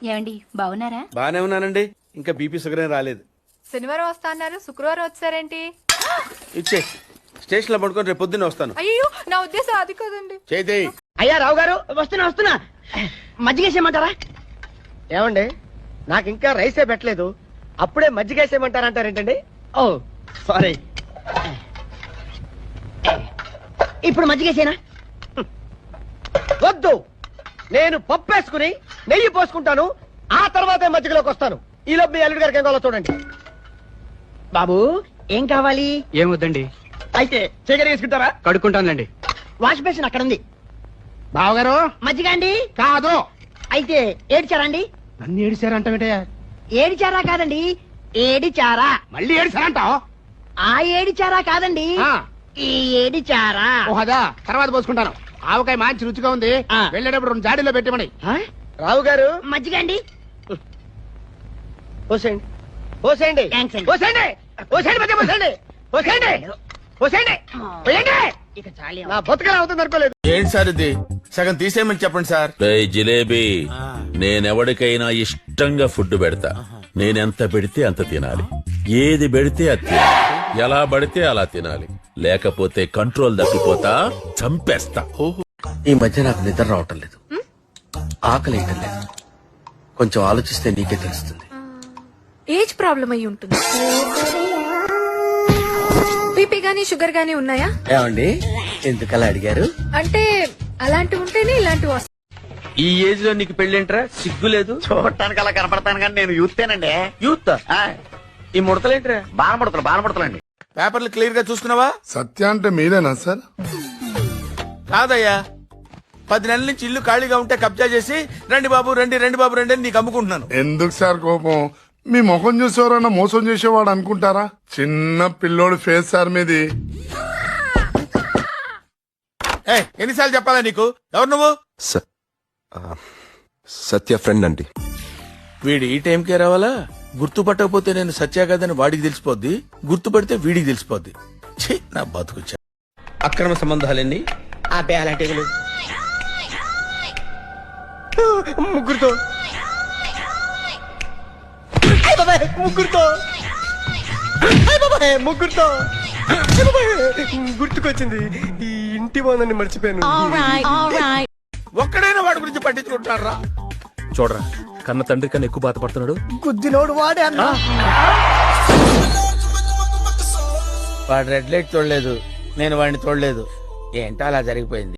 ఏమండి బాగున్నారా? బానే ఉన్నానండి. ఇంకా బీపీ షుగర్ ఏం రాలేదు. శనివారం వస్తా అన్నారు, శుక్రవారం వచ్చారేంటి? ఇచ్చే స్టేషన్ లో పడుకొని రేపు పొద్దున్నే వస్తాను. అయ్యో నా ఉద్దేశం అది కాదండి. చేతి అయ్యా రావు గారు, వస్తున్నా మజ్జిగేసేయమంటారా? ఏమండి, నాకు ఇంకా రైసే పెట్టలేదు, అప్పుడే మజ్జిగేసేయమంటారంటారేంటండి? ఓ సారీ. ఇప్పుడు మజ్జిగేసేనా? వద్దు, నేను పప్పు వేసుకుని నెయ్యి పోసుకుంటాను, ఆ తర్వాతే మజ్జిగలోకి వస్తాను. ఈలోపు మీ అల్లుడి గారికి ఏం కావాలో చూడండి. బాబు ఏం కావాలి? ఏమొద్దండి, అయితే చీకటి వేసుకుంటారా? కడుక్కుంటానులేండి. వాష్ బేసిన్ అక్కడ ఉంది. బావగారు మజ్జిగ అండి? కాదు. అయితే ఏడిచారండి? నన్ను ఏడిచారంటే ఏడిచారా కాదండి, ఏడిచారా. మళ్ళీ ఏడిచారంటావు? ఆ ఏడిచారా కాదండి, ఈ ఏడిచారా. ఓహదా, తర్వాత పోసుకుంటాను. ఆవకాయ మంచి రుచిగా ఉంది, ఆ. వెళ్ళేటప్పుడు 2 జాడీలో పెట్టమని. రావు గారు మజ్జిగ అండి? పోసేయండి పోసేయండి పోసేయండి పోసేయండి మధ్య పోసేయండి పోసేయండి పోసేయండి పోయండి. ఇక చాలు, నా బతుకలు అవుతుంది అనుకోలేదు. ఏంటి సార్ ఇది? సగం తీసేయమని చెప్పండి సార్. జిలేబీ, నేనెవడికైనా ఇష్టంగా ఫుడ్ పెడతా. నేనెంత పెడితే అంత తినాలి, ఏది పెడితే అది తినాలి, ఎలా పడితే అలా తినాలి, లేకపోతే కంట్రోల్ తప్పిపోతా, చంపేస్తా. ఈ మధ్య నాకు నిద్ర రావటం లేదు, ఆకలి వేయటం లేదు. కొంచెం ఆలోచిస్తే నీకే తెలుస్తుంది. ఏజ్ ప్రాబ్లం అయి ఉంటుంది. బీపీ గానీ షుగర్ గానీ ఉన్నాయా? ఏమండి, ఎందుకలా అడిగారు? అంటే అలాంటివి ఉంటేనే ఇలాంటివి వస్తాయి. ఈ ఏజ్ లో నీకు పెళ్ళేంట్రా? సిగ్గు లేదు? చూడటానికి అలా కనపడతాను కానీ నేను యూత్తేనండి. యూత్ ఈ ముడతలేంట్రా? బాణపడతానండి. పేపర్లు క్లియర్ గా చూసుకున్నావా? సత్య అంటే మీరేనా సార్? కాదయ్యా, 10 నెలల నుంచి ఇల్లు ఖాళీగా ఉంటే కబ్జా చేసి రండి బాబు రండి రండి బాబు రండి అని నీకు అమ్ముకుంటున్నాను. ఎందుకు సార్ కోపం? మీ ముఖం చూసి ఎవరైనా మోసం చేసేవాడు అనుకుంటారా? చిన్న పిల్లోడు ఫేస్ సార్ మీది. ఎన్నిసార్లు చెప్పాలా నీకు? ఎవరు నువ్వు? సత్య ఫ్రెండ్ అండి. వీడు ఈ టైంకే రావాలా? గుర్తుపట్టకపోతే నేను సత్య కాదని వాడికి తెలిసిపోద్ది, గుర్తుపడితే వీడికి తెలిసిపోద్ది. ఛీ, నా బతుకు. అక్రమ సంబంధాలన్నీ ఆ బేలాటేగులు ముగ్గురుతో ముగ్గురుతో ముగ్గురుతో గుర్తుకొచ్చింది. ఈ ఇంటి బాగుందని మర్చిపోయాను. ఒక్కడైనా వాడి గురించి పట్టించుకుంటారా? చూడరా, కన్న తండ్రి కన్నా ఎక్కువ బాధపడుతున్నాడు. గుద్దినోడు వాడే అన్న. వాడు రెడ్ లైట్ చూడలేదు, నేను వాడిని చూడలేదు. ఏంటో అలా జరిగిపోయింది.